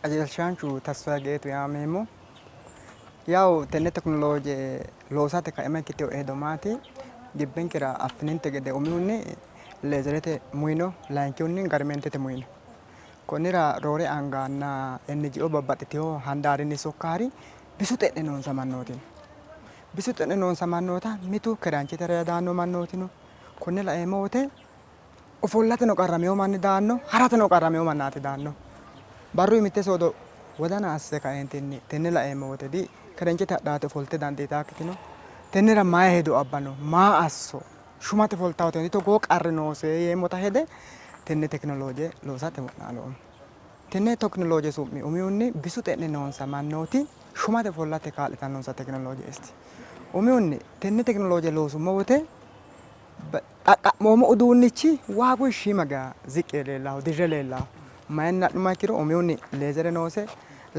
qajeelshaanchu tasfaa geetu yaamemo yaw tenne teknolooje loosate kaima kiteo edomaati gibbenkira affininte gede umihunni leezerete muyino layinkihunni garmentete muyino konnira roore angaanna NGO babbaxxiteyo handaarinni sokkaari bisu xe'ne noonsa mannootino bisu xe'ne noonsa mannoota mitu keranchitera daanno mannootino konne laeemmo wote ofollateno qarrameyo manni daanno harateno qarrameyo mannaati daanno barru mitte soodo wodana asse kaeentinni tenne laeemmo wote di kerenchite hadhaate ofolte dandiitaakkitino tennera mayi hedo abbano maa asso shumate foltawote togoo qarri noose yeemmota hede tenne teknolooje loosate wo'naaloommo tenne teknolooje su'mi umihunni bisu xe'ne noonsa mannooti shumate follate kaa'litannonsa teknolooje esti umihunni tenne teknolooje loosummo wote xaqqa'moommo uduunnichi waagu shiima gaa ziqqe leellaahu dirre leellaahu mayinni adhumma ikkiro umihunni leezere noose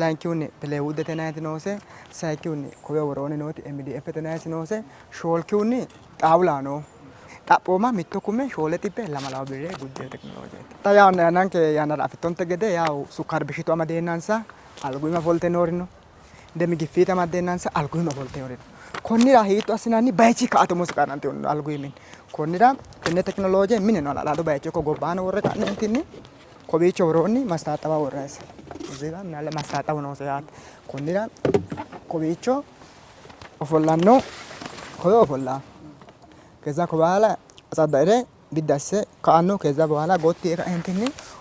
layinkihunni pileewuddete yinayiti noose sayikkihunni kowe woroonni nooti MDF-te yinayiti noose shoolkihunni xaawulaa noo xaphooma mitto kume shoole xibbe lamalawo birre guddee teknoloojeeti xa yaw yananke yannara afittonte gede yaw sukkar bishitu amadeennansa alguima folte noorino demi giffiite amadeennansa alguima folte noorino konnira hiitto assinanni bayichi ka"ate musi qarante alguimin konnira tenne teknolooje mine no hala'lado bayicho ko gobbaano worre ka'neentinni kowiicho woroonni mastaaxxawa worrayse እዚጋ ምናለ ማስታጠብ ነው ሰያት ኮንዲራ ኮቢቾ ኦፎላኖ ኮዮ ኦፎላ ከዛ በኋላ አጻዳይሬ ቢዳሰ ካኖ ከዛ በኋላ ጎቲ ኤንቲኒ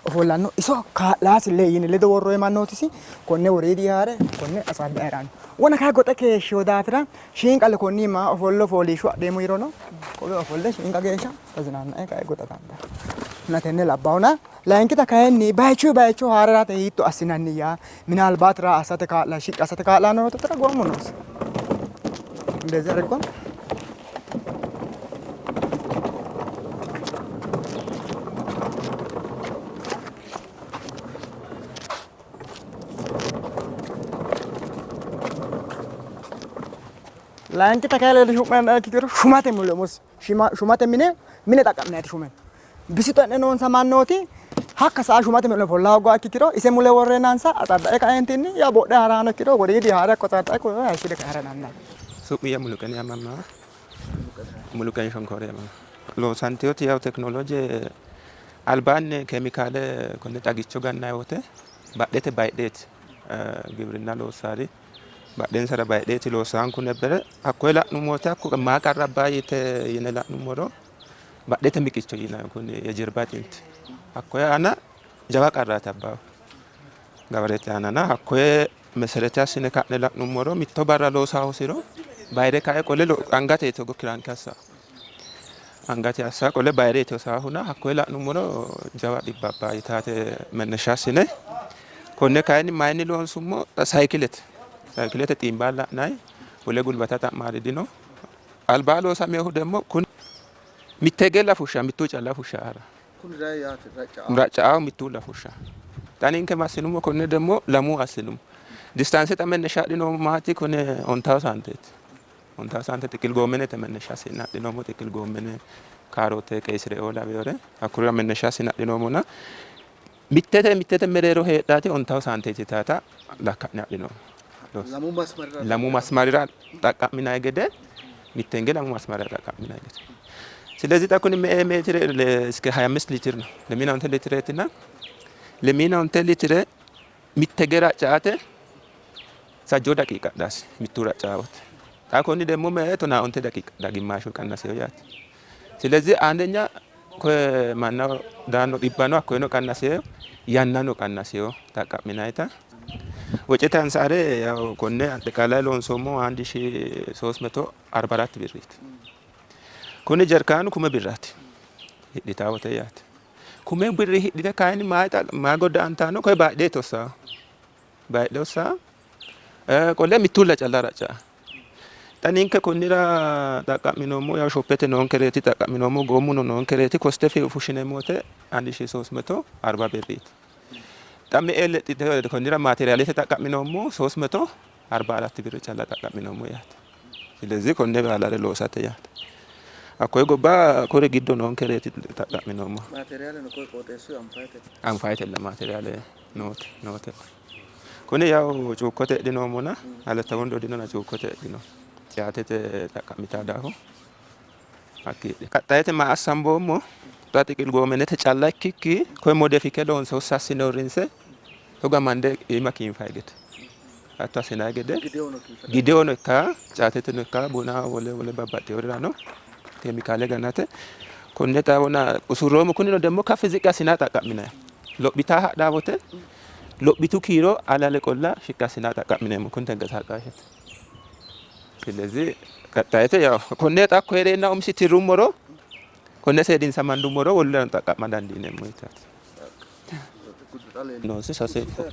ኦፎላኖ ኢሶ ካላስ ለይን ለዶ ወሮ የማኖቲሲ ኮኔ ወሬዲ ያረ ኮኔ አጻዳይራን ወና ካጎጠ ከሽወዳፍራ ሺንቀል ኮኒማ ኦፎሎ ፎሊሹ አደሙ ይሮኖ ኮዮ ኦፎለ ሺንቃ ገሻ ተዝናና ካይ ጎጠታንዳ ናተነ ላባውና ላይንኪታ ካይኒ ባይቹ ሃራራተ ሂቶ አሲናንያ ምናልባት ራአሰተ ካላ ሺቅ አሰተ ካላ ነው ተተረጎሙ ነው እንደዚህ አድርጎ ላይንኪታ ካይለ ሹማን አኪትሮ ሹማተ ሙለሙስ ሹማተ ሚኔ ጠቀምናት ሹመን bisito'ne noonsa mannooti hakka saa shumate mele follaa hoggo akkitiro ise mule worreenansa axadda'e kaeentinni yaa bodhe haraano ikkiro woriidi haare akko xadda'e koyo hayishide ka harananna su'miya muluqani amamma muluqani shonkore amamma loosantiyoti yaw teknolooje albaanni keemikaale konne xagicho gannayi wote badhete bayiidheeti giwirinna loossaari badheensara bayiidheeti loosaan kun ebbere hakkoye la'nummote hakku maa qarrabbaa yite yine la'nummoro badhete miqicho yinayi kun የጀርባ ጢንት hakkoye ana jawa qarraati abbaahu gabarete anana hakkoye meserete assine ka'ne la'nummoro mitto barra loosaa hosiro bayire kae qole angate togo kiranke assa angate assa qole bayire tosaahuna hakkoye la'nummoro jawa dhibba abbaa yitaate mennesha assine konne kayinni mayinni loonsummo saykilete xiinbaa la'nayi wole gulbata xa'maaridino albaa loosameehu demmo kun mitteegella fushsha mittuu calla fushsha ara kun raayyaati racca'aw mittuu la fushsha taninke massinummo konne demmo lamu assinummo distanse tamenne shaadhino maati kone 1000 xiqil goomenete mennesha assinadhinomo xiqil goomene kaarote qeesire oola beore hakkurira mennesha assinadhinomona mittete mereero heedhaati 1000 jitaata lakka'ne adhinomo lamu masmarira xaqqa'minayi gede mitteenge lamu masmarira xaqqa'minayi gede ስለዚህ ታኩን ሜትር እስከ 25 ሊትር ነው ለሚናውንተ ሊትሬትና ለሚናውንተ ሊትሬ ሚተገራ ጫአተ ሳጆ ደቂቃ ዳስ ሚቱራ ጫአወት ታኮኒ ደግሞ መቶና ኦንተ ደቂቃ ዳግማሹ ቀነሰው ያት ስለዚህ አንደኛ ማናው ዳኖ ዲባኖ አኮይኖ ቀነሰው ያናኖ ቀነሰው ታቃሚናይታ ወጨታ አንሳሬ ያው ኮነ አጠቃላይ ሎንሶሞ 1344 ብር kuni jarkaanu kuma birraati hidhitaa wote yaate kume birri hidhite kaayini maa goddaantaano koye baay'ee tossaa qolle mittuulla calla racca'a xaninke konnira xaqqa'minoommo yaw shoppete noonkereeti xaqqa'minoommo goommuno noonkereeti koste fushineemmo wote 1340 birriiti xammi lexxite konnira maateriaalete xaqqa'minoommo 344 birri calla xaqqa'minoommo yaate ስለዚህ konne baalare loosate yaate akkoy gobba kore giddo non kereti taqqa'minoommo materiale no koy qooxeessu anfayte la materiale note Kuni yaa'u cuukkote dhinoomuna alatti hundoo dhinona cuukkote dhino dhiyaatete xaqqamitaadhaafu akkiidhe. Qaxxayete maa assan boommo xaa xiqil goomenete calla ikkikki koye modifike loonse sassine uurrinse toga mande iima kiinfayi gede. Hatto assinayi gede gideono ikka caateteno ikka buna wole babbaxxeyorirano keemikaale gannate. Konne xaawona usurroomu kunino demmo kaffi ziqqi assinaa xaqqa'minayi. Lophitaa hadhaa wote lophitu kiiro alale qolla shiqqi assinaa xaqqa'mineemmo kun tenqasaaqaashete. ስለዚህ ቀጣይተ ያው konne xakko heereenna umisi tirrummoro konne seedinsa mandummoro wolirano xaqqa'ma dandiineemmo yitaati. Noosi saseetto.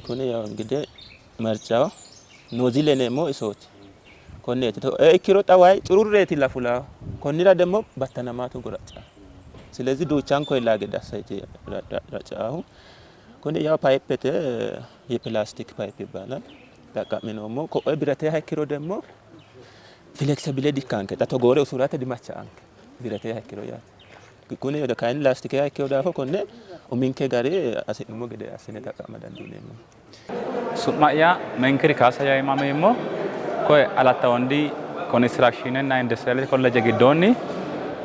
Kuni yaw እንግዲህ marchaho noozile yineemmo isooti. Konneeti ikkiro xawayi xurureeti lafulaaho. Konnira demmo battanamaatu goraca. ስለዚህ ዱቻን ኮይላ ገዳ ሳይቴ ረጫሁ ኮኔ ያው ፓይፕቴ የፕላስቲክ ፓይፕ ይባላል ተቃሚኖሞ ኮኤ ብረቴ ሃይኪሮ ደሞ ፍሌክሲቢሊቲ ካንከ ታቶ ጎሬ ኡሱራተ ዲማቻ አንከ ብረቴ ሃይኪሮ ያ ኮኔ ወደ ካይን ላስቲክ ሃይኪሮ ዳፎ ኮኔ ኡሚንከ ጋሬ አሲኑሞ ገደ አሲነ ተቃመዳን ዲኔሞ ሱማያ መንክሪ ካሳያ ኢማሜሞ ኮይ አላታ ወንዲ ኮንስትራክሽን እና ኢንዱስትሪያል ኮሌጅ ግዶኒ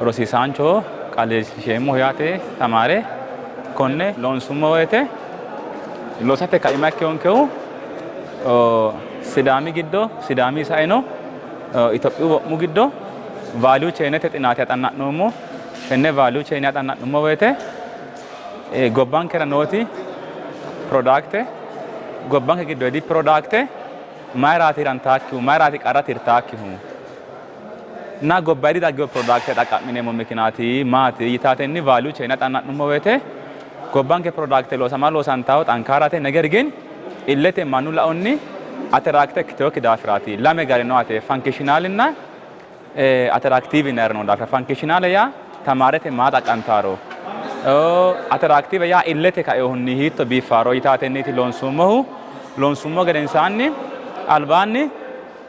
ሮሲሳንቾ Scemo yaate tamare konne loonsummo woyte loosate kaima ikkewonkehu Sidaami giddo Sidaami saino Itophiyu wo'mu giddo value chainete xinaate xanna'noommo tenne value chain xanna'noommo woyte gobbankera nooti product gobbanke giddo di product mayraati rantaakkihu mayraati qarra tirtaakkihu na gobbadi dagge product xaqqa'mineemmo mikinaati maati yitaatenni value chain xanna'noommo woyte gobbanke product loosama loosantaho xankaarate ነገር ግን illete mannu laonni attractive ikkiteokki daafiraati lame gari no ate functional እና attractive ነው daafira functional ያ tamaarete maa xaqqantaaro attractive ያ illete kaeehunni hiitto biifaaro yitaatenniti loonsummo gedensaanni albaanni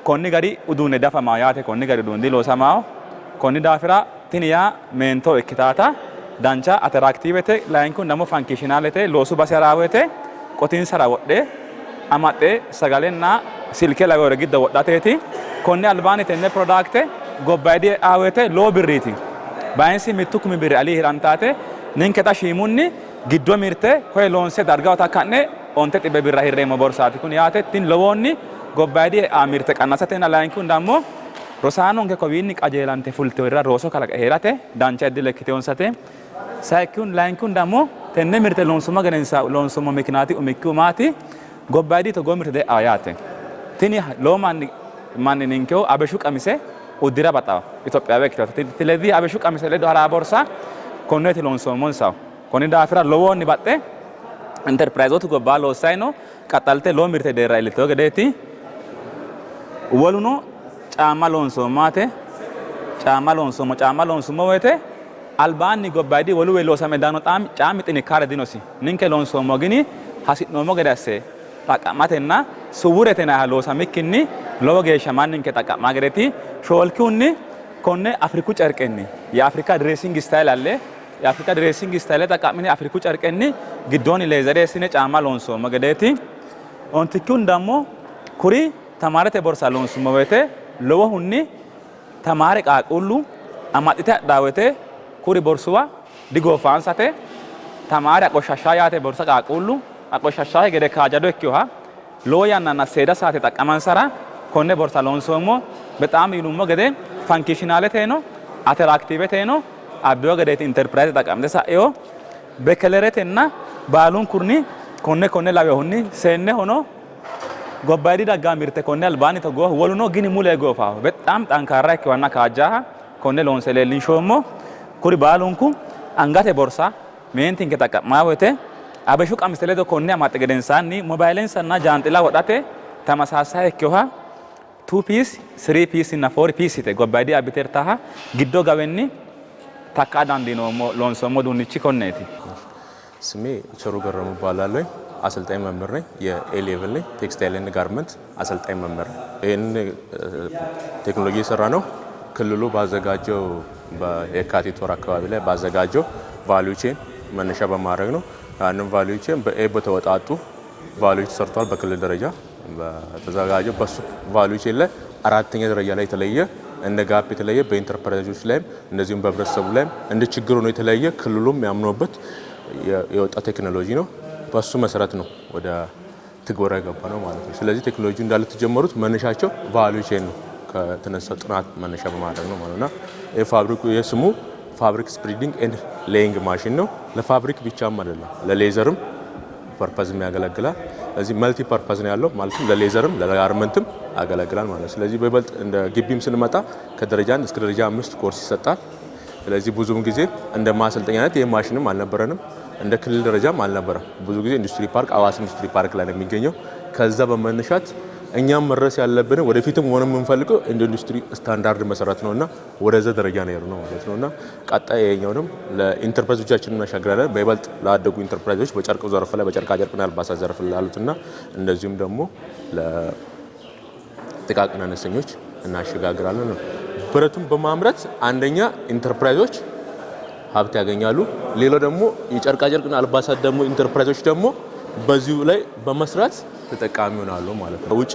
konni gari uduune dafama yaate konni gari uduundi loosamao konni daafira tini yaa meento ikkitaata dancha attractivete layinku namo functionalete loosu base raawete qotinsara wodhe amaxxe sagalenna silke lagore giddo wodhateeti konni albaani tenne product gobbaydi aawete loo birriiti baayinsi mittu kumi birri ali hirantaate ninketa shiimunni giddo mirte koye loonse darga takka'ne onte xibbe birra hirreemmo borsaati kun yaate tin lowoonni gobbaydi amirte qannasatenna layinku ndammo rosaanonke kowiinni qajeelante fulteworira rooso kalaqa heerate dancha iddile ikkiteonsate sayikkun layinku ndammo tenne mirte loonsummo genensa loonsummo mikinaati umikkiu maati gobbaydi to gomirte de ayate tini loo manni ninkehu abeshu qamise uddira baxawo Itophiyawe ikkitewo tilezi abeshu qamise ledo hara borsa konneeti loonsommonsaho konni daafira lowoonni baxxe enterprise gobba loossayino qaxalte loo mirte deerra iillitewo gedeeti woluno caamma loonsommaate caamma loonsummo woyte albaanni gobbaydi wolu way loosame daano caammi xinikkaare dinosi ninke loonsommo gini hasi'noommo gede asse xaqqa'matenna suwuretena loosamikkinni lowo geeshsha manninke xaqqa'ma gedeti shoolkihunni konne Afriku cerqenni የአፍሪካ ድሬሲንግ ስታይል አለ የአፍሪካ ድሬሲንግ ስታይል ተጠቃሚኒ አፍሪኩ ጨርቀኒ ግዶኒ ለዘሬስነ ጫማ ሎንሶ መገደቲ ኦንቲኩን ደሞ ኩሪ ተማረተ ቦርሳ ሎንሶ መወቴ ለወሁኒ ተማረ ቃቁሉ አማጥተ ዳወቴ ኩሪ ቦርሱዋ ዲጎፋንሳቴ ተማረ አቆሻሻ ያቴ ቦርሳ ቃቁሉ አቆሻሻ ገደ ካጃዶ እኪዋ ሎያናና ሴዳ ሳቴ ተጠቀማንሰራ ኮነ ቦርሳ ሎንሶሞ በጣም ይሉሞ ገደ ፋንክሽናሊቲ ነው attractive ነው abbiyo gadeti enterprise taqamde sa'yo bekelerete baalun kurni konne lawehunni seenne hono gobbaydi dagga mirte konne albaani to go woluno gini mule gofa betam tankara ikwanna kaajaha konne loonse leelinshoommo kuri baalunku angate borsa meentinke taqama wote abeshu qamiseledo konne amatte gedensanni mobilensanna jaantila wodhate tamasasa ikkoha 2 piece 3 piece እና 4 piece te gobbaydi abitertaha giddo gawenni takka dandiinoommo loonsommo ዱንቺ ኮኔቲ ስሜ ቸሩ ገረሙ እባላለሁ አሰልጣኝ መምህር ነኝ የኤ ሌቭል ላይ ቴክስታይል ኤንድ ጋርመንት አሰልጣኝ መምህር ይሄን ቴክኖሎጂ የሰራ ነው ክልሉ ባዘጋጀው በየካቲት ወር አካባቢ ላይ ባዘጋጀው ቫልዩ ቼን መነሻ በማድረግ ነው ያንን ቫልዩ ቼን በኤ በተወጣጡ ቫሉዎች ተሰርተዋል። በክልል ደረጃ በተዘጋጀው በሱ ቫሉዎች ላይ አራተኛ ደረጃ ላይ የተለየ እንደ ጋፕ የተለየ በኢንተርፕራይዞች ላይም እንደዚሁም በህብረተሰቡ ላይም እንደ ችግር ሆኖ የተለየ ክልሉም ያምኖበት የወጣ ቴክኖሎጂ ነው። በሱ መሰረት ነው ወደ ትግበራ የገባ ነው ማለት ነው። ስለዚህ ቴክኖሎጂ እንዳለ ተጀመሩት መነሻቸው ቫልዩ ቼን ነው ከተነሳው ጥናት መነሻ በማድረግ ነው ማለት ነው። የፋብሪኩ የስሙ ፋብሪክ ስፕሪዲንግ ኤንድ ሌይንግ ማሽን ነው። ለፋብሪክ ብቻም አይደለም ለሌዘርም ፐርፐዝ ያገለግላል። ስለዚህ መልቲ ፐርፐዝ ነው ያለው ማለትም ለሌዘርም ለጋርመንትም ያገለግላል ማለት ነው። ስለዚህ በይበልጥ እንደ ግቢም ስንመጣ ከደረጃ 1 እስከ ደረጃ 5 ኮርስ ይሰጣል። ስለዚህ ብዙም ጊዜ እንደ ማሰልጠኛነት ይሄ ማሽንም አልነበረንም፣ እንደ ክልል ደረጃም አልነበረም። ብዙ ጊዜ ኢንዱስትሪ ፓርክ አዋሳ ኢንዱስትሪ ፓርክ ላይ ነው የሚገኘው። ከዛ በመነሻት እኛም መድረስ ያለብን ወደፊትም ሆነ የምንፈልገው እንደ ኢንዱስትሪ ስታንዳርድ መሰረት ነውና ወደዛ ደረጃ ነው ያለው ማለት ነውና ቀጣይ የኛውንም ለኢንተርፕራይዞቻችን እናሻግራለን። በይበልጥ ላደጉ ኢንተርፕራይዞች በጨርቅ ዘርፍ ላይ በጨርቃ ጨርቅና አልባሳት ዘርፍ ላሉትና እንደዚሁም ደግሞ ለጥቃቅን አነስተኞች እናሸጋግራለን ነው። ብረቱን በማምረት አንደኛ ኢንተርፕራይዞች ሀብት ያገኛሉ። ሌላው ደግሞ የጨርቃ ጨርቅና አልባሳት ደግሞ ኢንተርፕራይዞች ደግሞ በዚሁ ላይ በመስራት ተጠቃሚ ሆናሉ ማለት ነው። ውጪ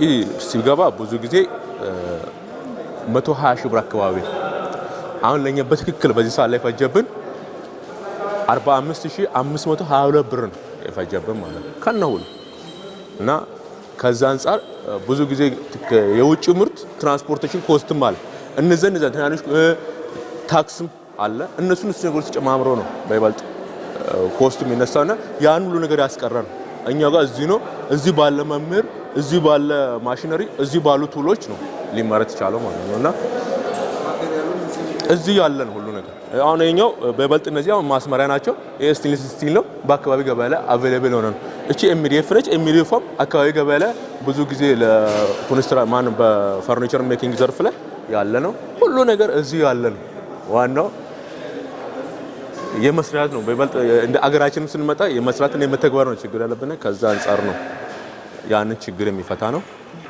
ሲገባ ብዙ ጊዜ 120 ሺህ ብር አካባቢ አሁን ለኛ በትክክል በዚህ ሰዓት ላይ ፈጀብን 45522 ብር ነው የፈጀብን ማለት ነው ከነሁሉ እና ከዛ አንፃር ብዙ ጊዜ የውጭ ምርት ትራንስፖርቴሽን ኮስትም አለ እነዘን ትናንሽ ታክስም አለ እነሱን ነገሮች ተጨማምሮ ነው በይበልጥ ኮስቱም ይነሳና ያን ሁሉ ነገር ያስቀራል። እኛ ጋር እዚህ ነው እዚህ ባለ መምህር እዚህ ባለ ማሽነሪ እዚህ ባሉ ቱሎች ነው ሊመረት ይቻላል ማለት ነውና እዚህ ያለን ሁሉ ነገር አሁን የኛው በይበልጥ እነዚህ አሁን ማስመሪያ ናቸው። ይሄ ስቴንለስ ስቲል ነው በአካባቢ ገበያ ላይ አቬሌብል ሆነ ነው። እቺ ኤምዲኤፍ ነች። ኤምዲኤፍም አካባቢ ገበያ ላይ ብዙ ጊዜ ለኮንስትራክሽን ማን በፈርኒቸር ሜኪንግ ዘርፍ ላይ ያለ ነው። ሁሉ ነገር እዚህ ያለ ነው። ዋናው የመስራት ነው። በይበልጥ እንደ አገራችንም ስንመጣ የመስራትና የመተግበር ነው ችግር ያለብን። ከዛ አንፃር ነው ያንን ችግር የሚፈታ ነው።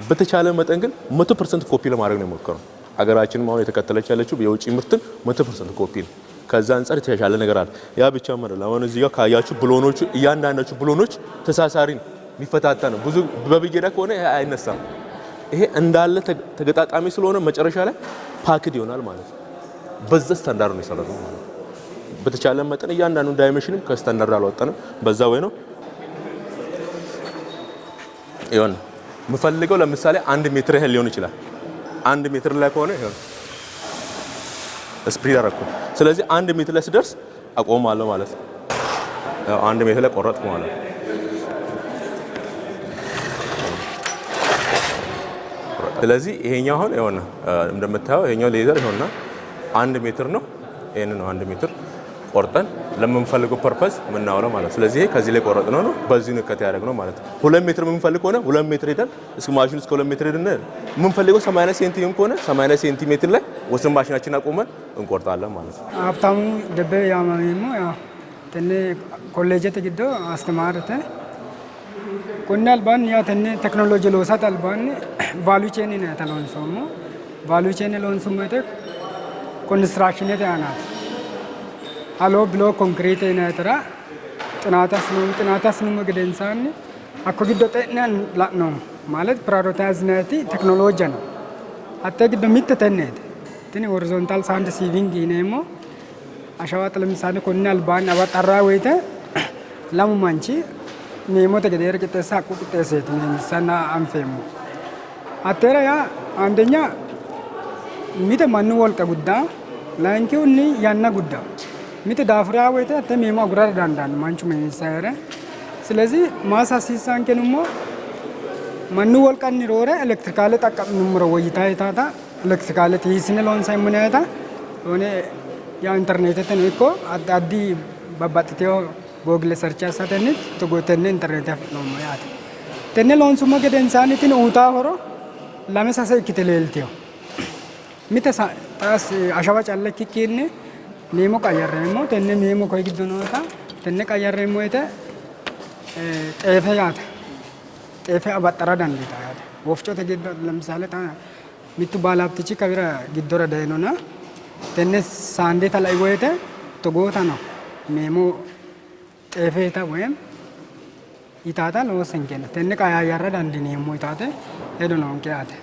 በተቻለ መጠን ግን 100% ኮፒ ለማድረግ ነው የሞከረው። አገራችንም አሁን የተከተለች ያለችው የውጪ ምርትን 100% ኮፒ ነው። ከዛ አንፃር የተሻለ ነገር አለ። ያ ብቻ ማለት አሁን እዚህ ጋር ካያችሁ ብሎኖቹ እያንዳንዳችሁ ብሎኖች ተሳሳሪ የሚፈታታ ነው። ብዙ በብየዳ ከሆነ አይነሳም። ይሄ እንዳለ ተገጣጣሚ ስለሆነ መጨረሻ ላይ ፓክድ ይሆናል ማለት ነው። በዛ ስታንዳርድ ነው የሰራነው ማለት ነው። በተቻለ መጠን እያንዳንዱ ዳይሜንሽንም ከስታንዳርድ አልወጣንም። በዛ ወይ ነው ይሁን የምፈልገው። ለምሳሌ 1 ሜትር ያህል ሊሆን ይችላል። 1 ሜትር ላይ ከሆነ ይሁን ስፕሪድ አደረኩ። ስለዚህ 1 ሜትር ላይ ስደርስ አቆማለሁ ማለት ነው። 1 ሜትር ላይ ቆረጥኩ ማለት ነው። ስለዚህ ይሄኛው አሁን ይሆና እንደምታየው ይሄኛው ሌዘር ይሆና 1 ሜትር ነው። ይሄን ነው 1 ሜትር ቆርጠን ለምንፈልገው ፐርፐስ ምናወራው ማለት ነው። ስለዚህ ከዚህ ላይ ቆረጥነው ነው በዚህ ንከት ያደረግነው ማለት ነው። 2 ሜትር የምንፈልግ ከሆነ 2 ሜትር ሄደን እስከ ማሽኑ እስከ 2 ሜትር ሄደን የምንፈልገው 80 ሴንቲሜትር ከሆነ 80 ሴንቲሜትር ላይ ወስደን ማሽናችን አቆመን እንቆርጣለን ማለት ነው። ሀብታሙ ደበ ያማሚሞ ያ ተነ ኮሌጅ ተግዶ አስተማረተ ቆና አልባን ያ ተነ ቴክኖሎጂ ለውሳት አልባን ቫልዩ ቼን ነው ተለንሶሞ ቫልዩ ቼን ለንሶሞ ተ ኮንስትራክሽን ያናት አሎ ብሎ ኮንክሪት ነተራ ጥናታስ ነው መገደንሳን አኮ ግዶ ተነን ነው ማለት ፕራዮሪታይዝ ነቲ ቴክኖሎጂ ነው አተ ግዶ ሚተተነት ተኒ ሆሪዞንታል ሳንድ ሲቪንግ ይነሞ አሻዋት ለምሳሌ ኮናል ባን አባጣራ ወይተ ለሙማንቺ ኔሞ ተገደረ ከተሳ ቁጥተሰት ነሰና አንፈሙ አተራ ያ አንደኛ ሚተ ማኑ ወልቀ ጉዳ ላንኪውኒ ያና ጉዳ ሚተ ዳፍራ ወይተ ተሜማ ጉራር ዳንዳን ማንቹ መንሳረ ስለዚህ ማሳሲሳን ከንሞ ማኑ ወልቀን ሮረ ኤሌክትሪካል ተቀም ንምሮ ወይታ ይታታ ኤሌክትሪካል ትይስነ ሎን ሳይሙናታ ሆነ ያ ኢንተርኔት ተነኮ አዲ በባጥቴው ጎግል ሰርች አሳተን ተጎተነ ኢንተርኔት ነው ማያት ተነ ሎን ሱመ ገደንሳን ትን ኡታ ሆሮ ለመሳሰይ kiteleeltiyo ሚተሳ ታስ አሻዋ ጫለክ ኪኪነ ኔሞ ቀየረሞ ተነ ኔሞ ኮይ ግድኖታ ተነ ቀየረሞ የተ ጤፈያት ጤፈ አባጠራ ዳንዲታ ያት ወፍጮ ተገደ ለምሳሌ ታ ሚቱ ባላብትቺ ከቢራ ግዶረ ዳይኖና ተነ ሳንዴ ተላይ ወይተ ተጎታ ነው ኔሞ ጤፈታ ወይም itaata loosa hin kenna. Tenne qayaayarra dandineemmoo itaate hedduu noon keeyyaate.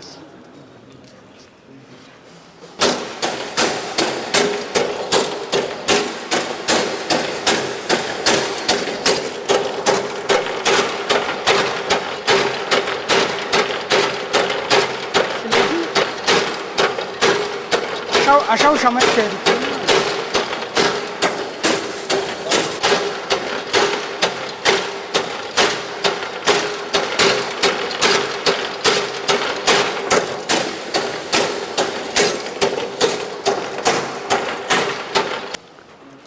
Ashaw shamarree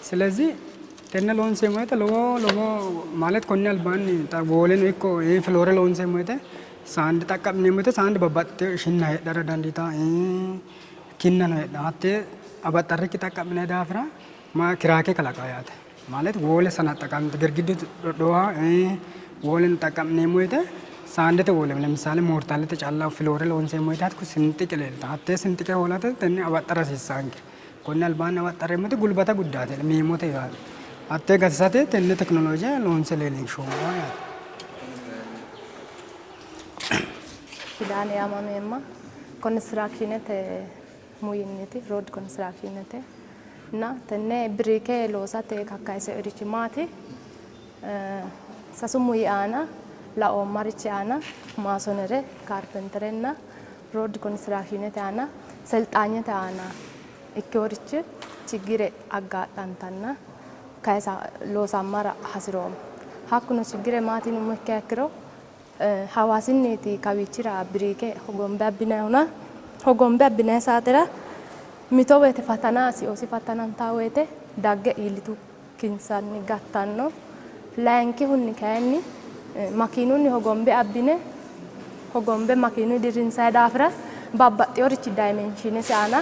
ስለዚህ ተነ ሎንሴ ማለት ሎጎ ማለት ኮኒ አልባን ቦሌን እኮ ፍሎረ ሎንሴ ማለት ሳንድ ጠቀምኔ ማለት ሳንድ በባጥ ሽና ሄደረ ዳንዲታ ኪና ነው ዳቴ አባጣረቂ ጠቀምኔ ዳፍራ ማ ክራኬ ከላቃያት ማለት ቦሌ ሰና ጠቀም ግርግድ ዶዋ ቦሌን ጠቀምኔ ማለት ሳንድ ቦሌ ለምሳሌ ሞርታል ተጫላው ፍሎረ ሎንሴ ማለት ኩ ስንጥቅ ለልታ አቴ ስንጥቅ ሆላተ ተነ አባጣራ ሲሳንግ Qonni albaan nama xarreemmate gulbata guddaate miimota yaadu. Attee gatisate tenne teknooloojii loonse leellinshuu yaadu. Fidaan yaamame amma konistiraakshiniite muyinniti rood konistiraakshiniite na tenne biriikee loosate kakkaise irichi maati sasu muyi aana la'oommarichi aana maasonere kaarpenterenna rood konistiraakshiniite aana selxaanyete aana ikkeworichi ችግሬ አጋጣንታና ከዛ ሎሳማራ ሀስሮም ሀኩኖ ችግሬ ማቲኑ መካክሮ ሐዋስኒቲ ካቢችራ ብሪኬ ሆጎምባብነ ሳተራ ሚቶቤት ፈተና ሲኦሲ ፈተናን ታዌቴ ዳገ ኢሊቱ ኪንሳኒ ጋታኖ ላንኪ ሁኒ ካኒ ማኪኑኒ ሆጎምቤ ማኪኑ ዲሪንሳ ዳፍራ ባባጤዮሪች ዳይሜንሽን ሳና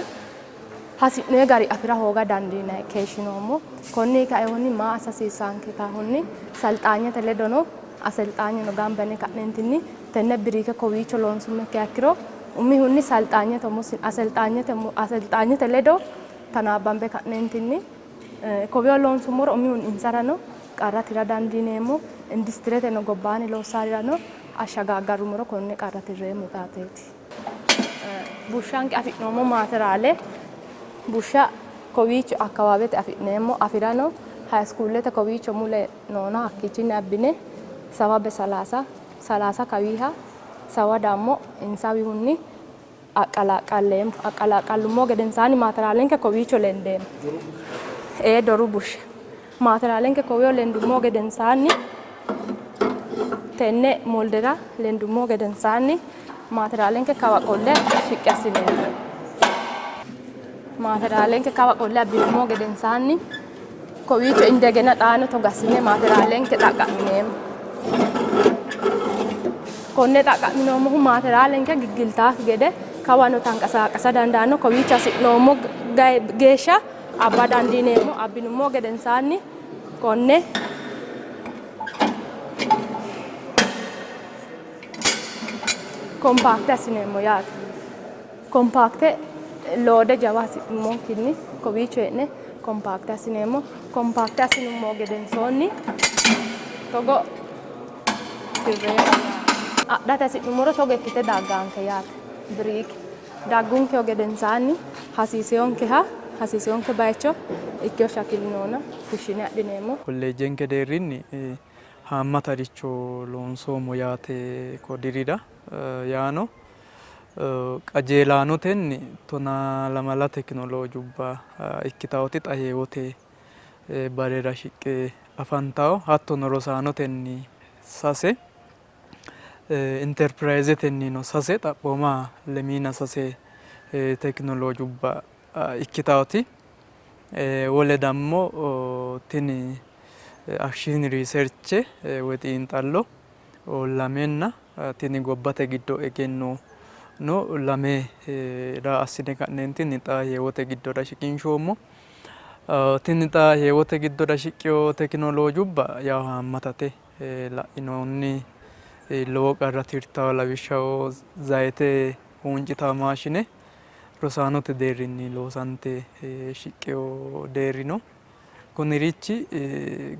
hasine gari afira hoga dandina keeshinomo konni kaayoni ma asasiisanke taahonni salxaanyete ledono aselxaanyo no gambane kanentinni tenne biriike kowiicho loonsumme kyakkiro ummi hunni salxaanyete musin aselxaanyete ledo tanaabambe kanentinni kowiyo loonsumoro ummi hun insarano qarratira dandineemo industirete no gobbaani loosarirano ashagagarumoro konne qarratireemo taateeti bushanke afinomo maaterale busha kowiicho akkawaabete afi'neemmo afirano high schoolete kowiicho mule noona hakkiichinni abbine sawabe 30 kawiiha sawa dammo insawihunni aqalaaqallummo gedensaani maateraalenke kowiicho lendeemmo doru busha maateraalenke kowiyo lendummo gedensaani tenne moldera lendummo gedensaani maateraalenke kawa qolle shiqqi assineemmo maateraalenke kawa qolle abbinummo gedensaanni kowiicho indegena xaano togassine maateraalenke xaqqa'mineemmo. Konne xaqqa'minoommohu maateraalenke giggiltaakki gede kawano tanqasaaqasa dandaanno kowiicho hasi'noommo geeshsha abba dandiineemmo abbinummo gedensaanni konne kompaakte assineemmo yaate. Kompaakte loode jawa hasi'nummokkinni kowiicho hee'ne kompaakte assineemmo kompaakte assinummo gedensoonni togo tirreemmo adhate hasi'nummoro togo ikkite daggaanke yaate biriike daggunkeho gedensaanni hasiiseyonke bayicho ikkeyo shakilinoona fushshine adhineemmo. Kolleejjenke deerrinni haammata loonsoommo yaate ko dirira yaano qajeelaanotenni tona lamala tekinooloojubba ikkitawoti xa heewote barera shiqqe afantawo hattono rosaanotenni sase interpiraayizetennino sase xaphooma lemiina sase tekinooloojubba ikkitawoti wole dammo tini action research woy xiinxallo lamenna tini gobbate giddo egenno no lame ra assine ka'neentinni xa heewote giddora shiqinshoommo tini xa heewote giddora shiqqeyo tekinooloojubba yaw haammatate la'inoonni lowo qarra tirtawo lawishshaho zayite huuncitawo maashine rosaanote deerrinni loosante shiqqeyo deerri no kunirichi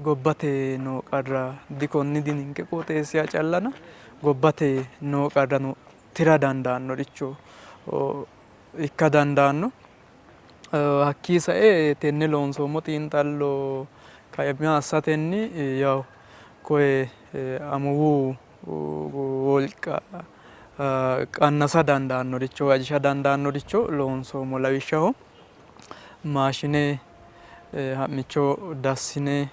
gobbate noo qarra dikonni dininke qooxeessiha callana gobbate noo qarra no tira dandaannoricho ikka dandaanno. Hakkii sa'e tenne loonsoommo xiinxallo kaima assatenni yaw koye amuwu wolqa qannasa dandaannoricho ajisha dandaannoricho loonsoommo. Lawishshaho maashine ha'micho dassine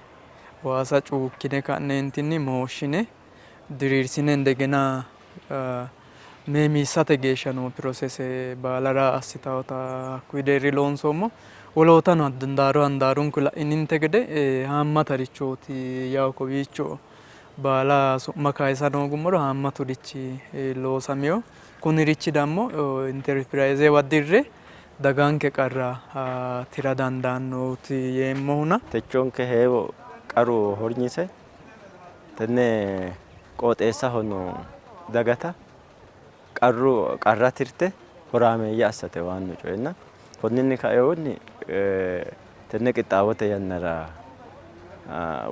waasa cuukkine ka'neentinni mooshshine diriirsine indegena meemiissate geeshsha noo pirosese baalara assitawota hakkuyi deerri loonsoommo. Wolootano handaarunku la'ininte gede haammatarichooti yaw kowiicho baala su'ma kaayisa noogummoro haammaturichi loosameyo. Kunirichi dammo interpiraayize waddirre daganke qarra tira dandaannooti yeemmohuna. Techonke heewo qaru hornyise tenne qooxeessaho noo dagata qarra tirte horaameeyya assate waannu coyenna konninni kaewoonni tenne qixxaawote yannara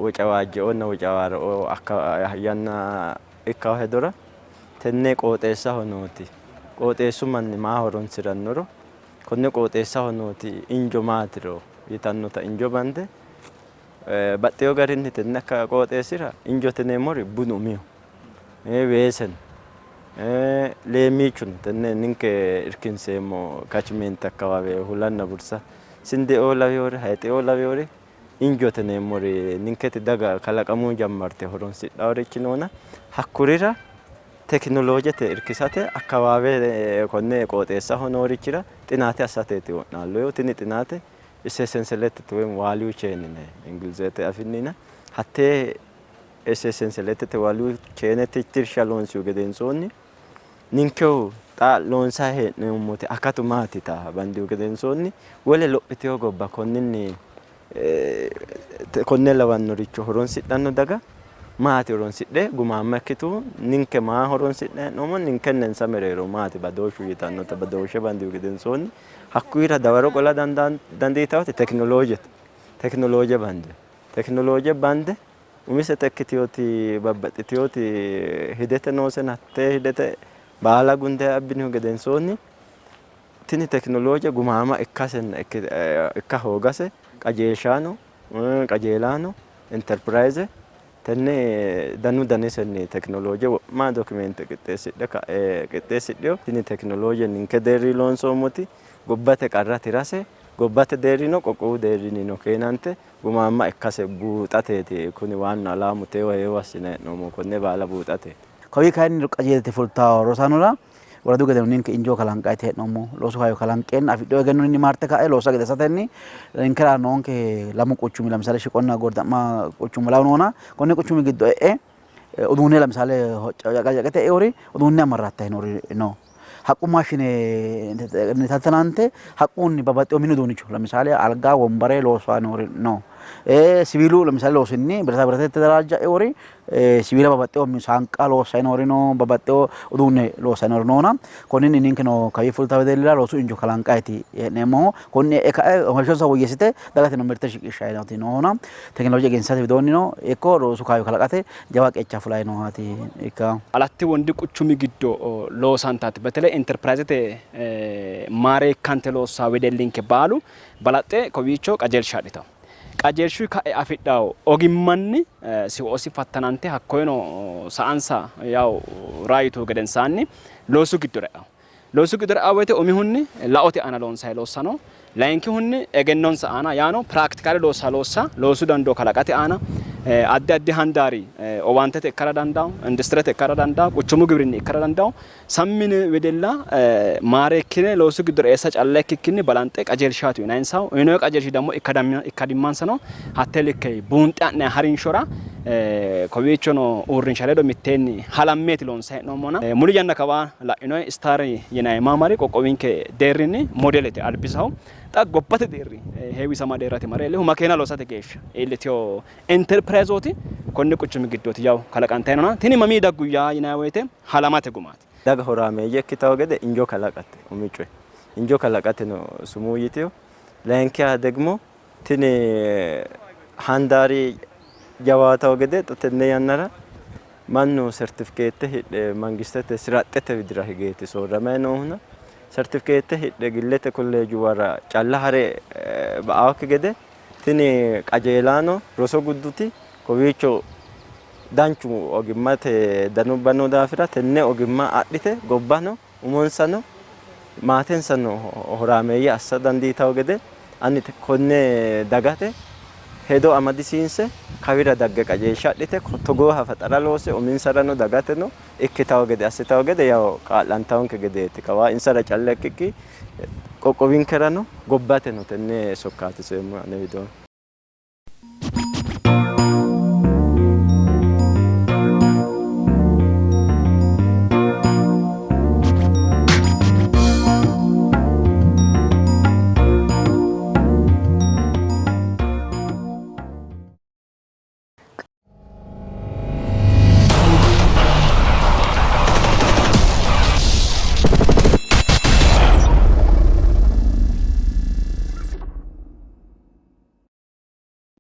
wocawaajje'onna wocawaaroo akka yanna ikkawo hedora tenne qooxeessaho nooti qooxeessu manni maa horonsirannoro konne qooxeessaho nooti injo maatiro yitannota injo bande baxxeyo garinni tenne akka qooxeessira injote yineemmori bunu umiho weeseno leemiichuno tenne ninke irkinseemmo kachimeenti akkawaawe hulanna bursa sinde'oo laweyoore hayxe'oo laweyoore injote yineemmori ninketi daga kalaqamuu jammarte horonsidhaworichi noona hakkurira tekinoloojete irkisate akkawaawe konne qooxeessaho noorichira xinaate assateeti wo'naalloyo tini xinaate essenselettete woy value chain yine ingilizete afinnina hattee essenselettete value chain tirsha loonsihu gedensoonni ninkehu xa loonsaa hee'neemmote akatu maati ta bandihu gedensoonni wole lophiteyo gobba konninni konne lawannoricho horonsidhanno daga maati horonsidhe gumaamma ikkitu ninke maa horonsidhe hee'noommo ninkennensa mereero maati badooshu yitannota badooshe bandihu gedensoonni hakkuyira dawaro qola dandiitawoti tekinolooje bande umisete ikkitiyoti babbaxxitiyoti hidete noosena hattee hidete baala gundee abbinihu gedensoonni tini tekinolooje gumaama ikkasenna ikka hoogase qajeelaano enterprise tenne danu danisenni tekinolooje wo'ma dokumente qixxeessidheyo tini tekinolooje ninke deerri loonsoommoti gobbate qarra tirase gobbate deerrino qoqqowu deerrinino keenante gumaamma ikkase buuxateeti kuni waanna alaamu teewa heewo assine hee'noommo konne baala buuxateeti. Kawii kaayinni qajeelte fultaa rosaanora waradu gede ninke injoo kalanqaayte hee'noommo loosu kaayyo kalanqeen afidhoo egenno inni maarte ka'e loosa gede satenni ninkera noonke lamu quchumi lamsaale shiqonna gorda'ma quchuma law noona konne quchumi giddo uduunne lamsaale hocaqaqete eori uduunne amarratta hinori no. Haqqu maashine tatanante haqquunni babbaxxeyo mini uduunnicho lamsaale algaa wombare loosaa noori no. Sibiilu lamsaale loosinni birata biratatti tadaraajja eori sibiila babbaxxeyo saanqaa loosaa noori no babbaxxeyo uduunne loosaa noori noona konninni ninkeno kawii fultaa wedellira loosu injo kalanqayti hee'neemmoho konne ka'e oomishonsa woyyeessite dagate no mirte shiqishshayi nooti noona tekinolooje egensiisate widoonni no ikko loosu kaayyo kalaqate jawa qeecha fulayi noohaati ikka. Alatti wondi quchumi giddo loosantaati betele enterpiraizete maareekkante loossaa wedellinke baalu balaxxe kowiicho qajeelshaadhitawo. Qajeelshu ka'e afidhawo ogimmanni si'oosi fattanante hakkoyno sa'ansa yaw raayitu gedensaanni loosu giddo re'awo. Loosu giddo re'awo woyte umihunni laote aana loonsayi loossano layinkihunni egennonsa aana yaano praktikaale loosu dandoo kalaqate aana addi addi handaari owaantete ikkara dandawo industirete ikkara dandawo quchumu giwirinni ikkara dandawo sammine wedella maareekkine loosu giddo reessa calla ikkikkinni balanxe qajeelshaatu yinayinsawo uyinoyo qajeelshi dammo ikkadimmansano hattee likkey buunxe a'ne harinshora kowiichono uurrinsha ledo mitteenni halammeeti loonsayi hee'noommona muli yanna kawaa la'inoy star yinayi maamari qoqqowinke deerrinni modelete albisaho xa gobbate deerri heewisama deerrate mareelle makeena loosate geeshsha iillitiyo enterpiraizoti konne quchumi giddooti yaw kalaqantayinona tini mamii dagguyyaa yinayi woyte halamate gumaati. Daga horaameeyye ikkitawo gede injo kalaqate umicoy injo kalaqate no sumuu yitiyo layinkiha degmo tini handaarii jawaataw gede tenne yannara mannu sertifikeette hidhe mangistete siraxxete widira higeeti soorramay noohuna sertifikeette hidhe gillete kolleeju wara calla hare ba'awki gede tini qajeelaano roso gudduti kowiicho danchu ogimmate danubbano daafira tenne ogimma adhite gobbano umonsano maatensano horaameeyye assa dandiitaw gede ani konne dagate hedo amadisiinse kawira dagge qajeelsha adhite togoo hafaxara loose uminsarano dagateno ikkitaw gede assitaw gede yaw qaa'lantawonke gedeeti kawaa insara calle ikkikki qoqqowinkerano gobbateno tenne sokkaatiseemmo ane widoon